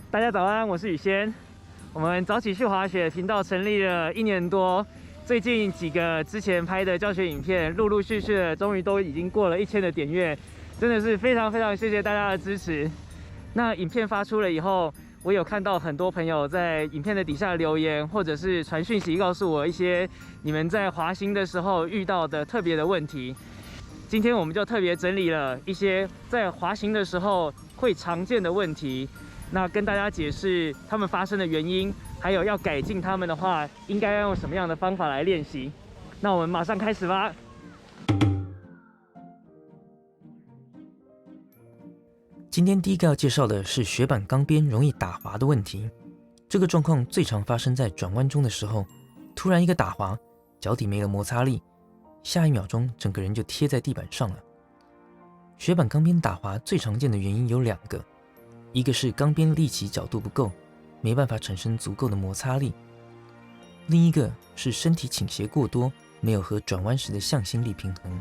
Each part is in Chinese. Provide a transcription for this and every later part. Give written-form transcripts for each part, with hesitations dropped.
大家早安，我是宇轩。我们早起去滑雪频道成立了1年多，最近几个之前拍的教学影片，陆陆续续的，终于都已经过了1000的点阅，真的是非常非常谢谢大家的支持。那影片发出了以后，我有看到很多朋友在影片的底下留言，或者是传讯息告诉我一些你们在滑行的时候遇到的特别的问题。今天我们就特别整理了一些在滑行的时候会常见的问题，那跟大家解释它们发生的原因，还有要改进它们的话，应该要用什么样的方法来练习。那我们马上开始吧。今天第一个要介绍的是雪板钢边容易打滑的问题。这个状况最常发生在转弯中的时候，突然一个打滑，脚底没了摩擦力，下一秒钟整个人就贴在地板上了。雪板钢边打滑最常见的原因有2个，一个是钢边立起角度不够，没办法产生足够的摩擦力；另一个是身体倾斜过多，没有和转弯时的向心力平衡。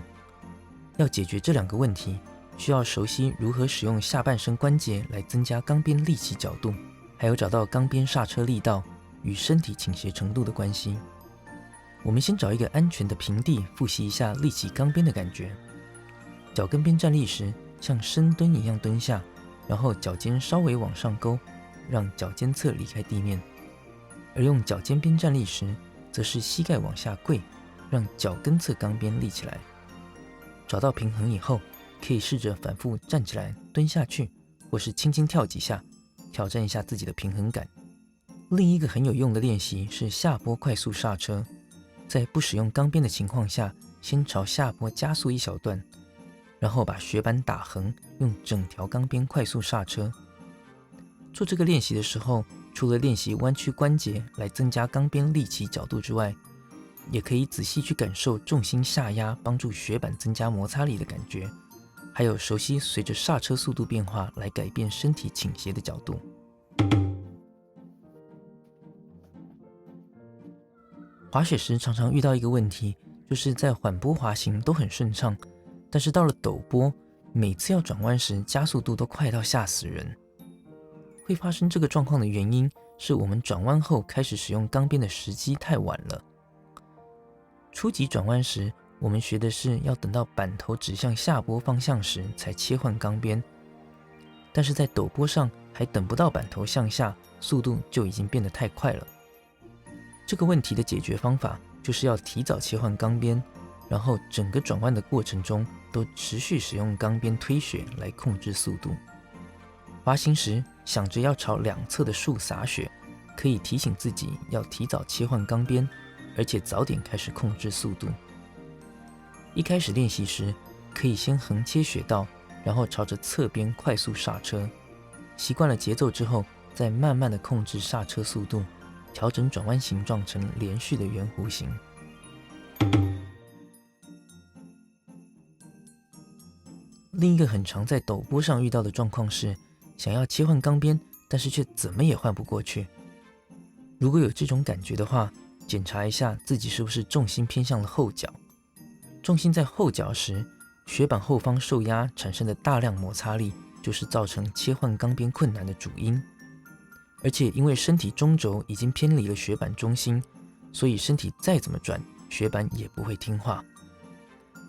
要解决这2个问题，需要熟悉如何使用下半身关节来增加钢边立起角度，还有找到钢边刹车力道与身体倾斜程度的关系。我们先找一个安全的平地，复习一下立起钢边的感觉。脚跟边站立时，像深蹲一样蹲下，然后脚尖稍微往上勾，让脚尖侧离开地面；而用脚尖边站立时，则是膝盖往下跪，让脚跟侧钢边立起来。找到平衡以后，可以试着反复站起来蹲下去，或是轻轻跳几下，挑战一下自己的平衡感。另一个很有用的练习是下坡快速刹车，在不使用钢边的情况下，先朝下坡加速1小段，然后把雪板打横，用整条钢边快速刹车。做这个练习的时候，除了练习弯曲关节来增加钢边立起角度之外，也可以仔细去感受重心下压帮助雪板增加摩擦力的感觉，还有熟悉随着刹车速度变化来改变身体倾斜的角度。滑雪时常常遇到一个问题，就是在缓坡滑行都很顺畅，但是到了陡坡，每次要转弯时加速度都快到吓死人。会发生这个状况的原因是我们转弯后开始使用钢边的时机太晚了。初级转弯时，我们学的是要等到板头指向下坡方向时才切换钢边，但是在陡坡上还等不到板头向下，速度就已经变得太快了。这个问题的解决方法就是要提早切换钢边，然后整个转弯的过程中都持续使用钢边推雪来控制速度。滑行时想着要朝2侧的树洒雪，可以提醒自己要提早切换钢边，而且早点开始控制速度。一开始练习时，可以先横切雪道，然后朝着侧边快速刹车。习惯了节奏之后，再慢慢的控制刹车速度，调整转弯形状成连续的圆弧形。另一个很常在陡坡上遇到的状况是，想要切换钢边，但是却怎么也换不过去。如果有这种感觉的话，检查一下自己是不是重心偏向了后脚。重心在后脚时，雪板后方受压产生的大量摩擦力，就是造成切换钢边困难的主因。而且因为身体中轴已经偏离了雪板中心，所以身体再怎么转，雪板也不会听话。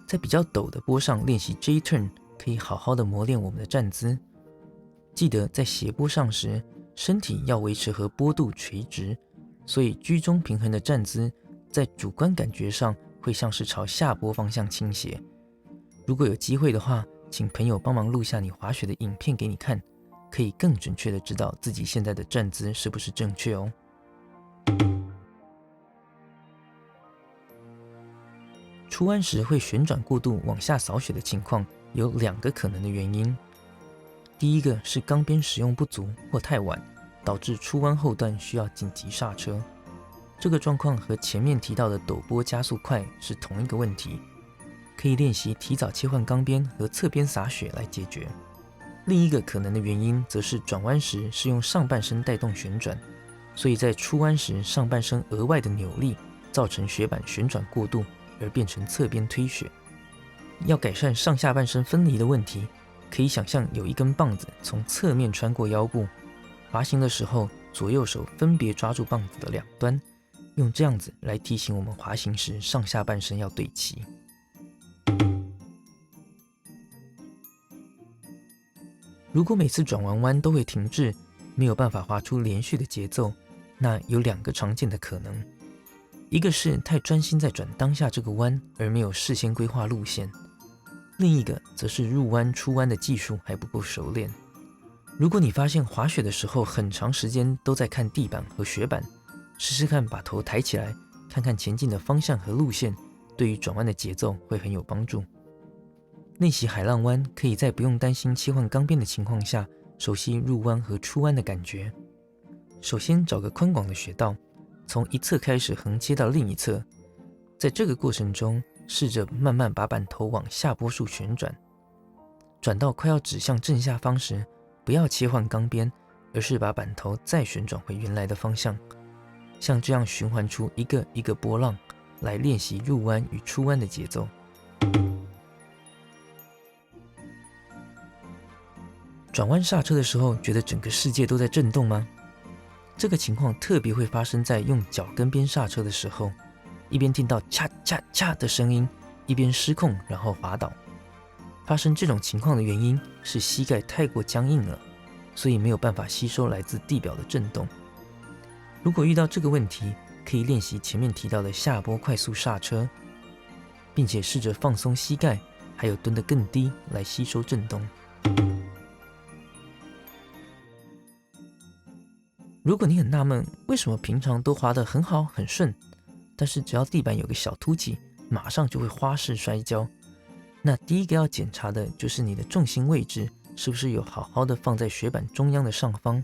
在比较陡的坡上练习 J-turn， 可以好好的磨练我们的站姿。记得在斜坡上时，身体要维持和坡度垂直，所以居中平衡的站姿，在主观感觉上会像是朝下坡方向倾斜。如果有机会的话，请朋友帮忙录下你滑雪的影片给你看，可以更准确的知道自己现在的站姿是不是正确哦。出弯时会旋转过度往下扫雪的情况有2个可能的原因。第一个是钢边使用不足或太晚，导致出弯后段需要紧急刹车。这个状况和前面提到的陡坡加速快是同一个问题，可以练习提早切换钢边和侧边洒雪来解决。另一个可能的原因则是转弯时是用上半身带动旋转，所以在出弯时上半身额外的扭力造成雪板旋转过度，而变成侧边推雪。要改善上下半身分离的问题，可以想象有一根棒子从侧面穿过腰部，滑行的时候，左右手分别抓住棒子的两端，用这样子来提醒我们滑行时上下半身要对齐。如果每次转完弯都会停滞，没有办法滑出连续的节奏，那有2个常见的可能。一个是太专心在转当下这个弯，而没有事先规划路线；另一个则是入弯出弯的技术还不够熟练。如果你发现滑雪的时候很长时间都在看地板和雪板，试试看把头抬起来，看看前进的方向和路线，对于转弯的节奏会很有帮助。练习海浪弯可以在不用担心切换钢边的情况下，熟悉入弯和出弯的感觉。首先找个宽广的雪道，从一侧开始横切到另一侧，在这个过程中试着慢慢把板头往下坡处旋转，转到快要指向正下方时，不要切换钢边，而是把板头再旋转回原来的方向，像这样循环出一个一个波浪，来练习入弯与出弯的节奏。转弯刹车的时候，觉得整个世界都在震动吗？这个情况特别会发生在用脚跟边刹车的时候，一边听到恰恰恰的声音，一边失控然后滑倒。发生这种情况的原因是膝盖太过僵硬了，所以没有办法吸收来自地表的震动。如果遇到这个问题，可以练习前面提到的下坡快速刹车，并且试着放松膝盖，还有蹲得更低来吸收震动。如果你很纳闷，为什么平常都滑得很好很顺，但是只要地板有个小凸起，马上就会花式摔跤，那第一个要检查的就是你的重心位置是不是有好好的放在雪板中央的上方，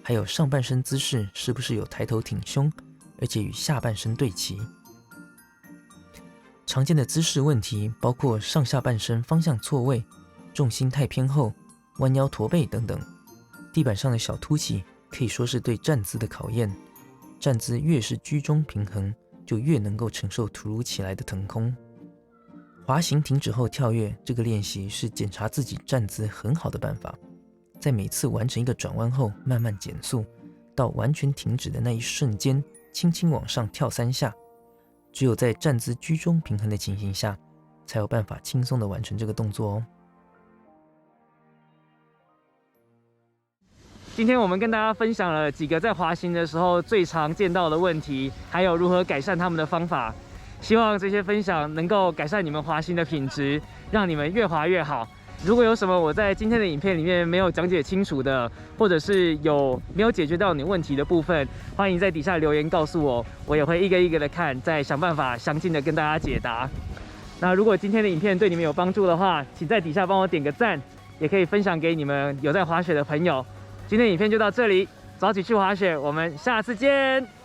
还有上半身姿势是不是有抬头挺胸，而且与下半身对齐。常见的姿势问题包括上下半身方向错位、重心太偏后、弯腰驼背等等。地板上的小凸起可以说是对站姿的考验，站姿越是居中平衡，就越能够承受突如其来的腾空。滑行停止后跳跃，这个练习是检查自己站姿很好的办法。在每次完成一个转弯后，慢慢减速，到完全停止的那一瞬间，轻轻往上跳3下。只有在站姿居中平衡的情形下，才有办法轻松地完成这个动作哦。今天我们跟大家分享了几个在滑行的时候最常见到的问题，还有如何改善他们的方法。希望这些分享能够改善你们滑行的品质，让你们越滑越好。如果有什么我在今天的影片里面没有讲解清楚的，或者是没有解决到你问题的部分，欢迎在底下留言告诉我，我也会一个一个的看，再想办法详尽的跟大家解答。那如果今天的影片对你们有帮助的话，请在底下帮我点个赞，也可以分享给你们有在滑雪的朋友。今天的影片就到这里，早起去滑雪，我们下次见。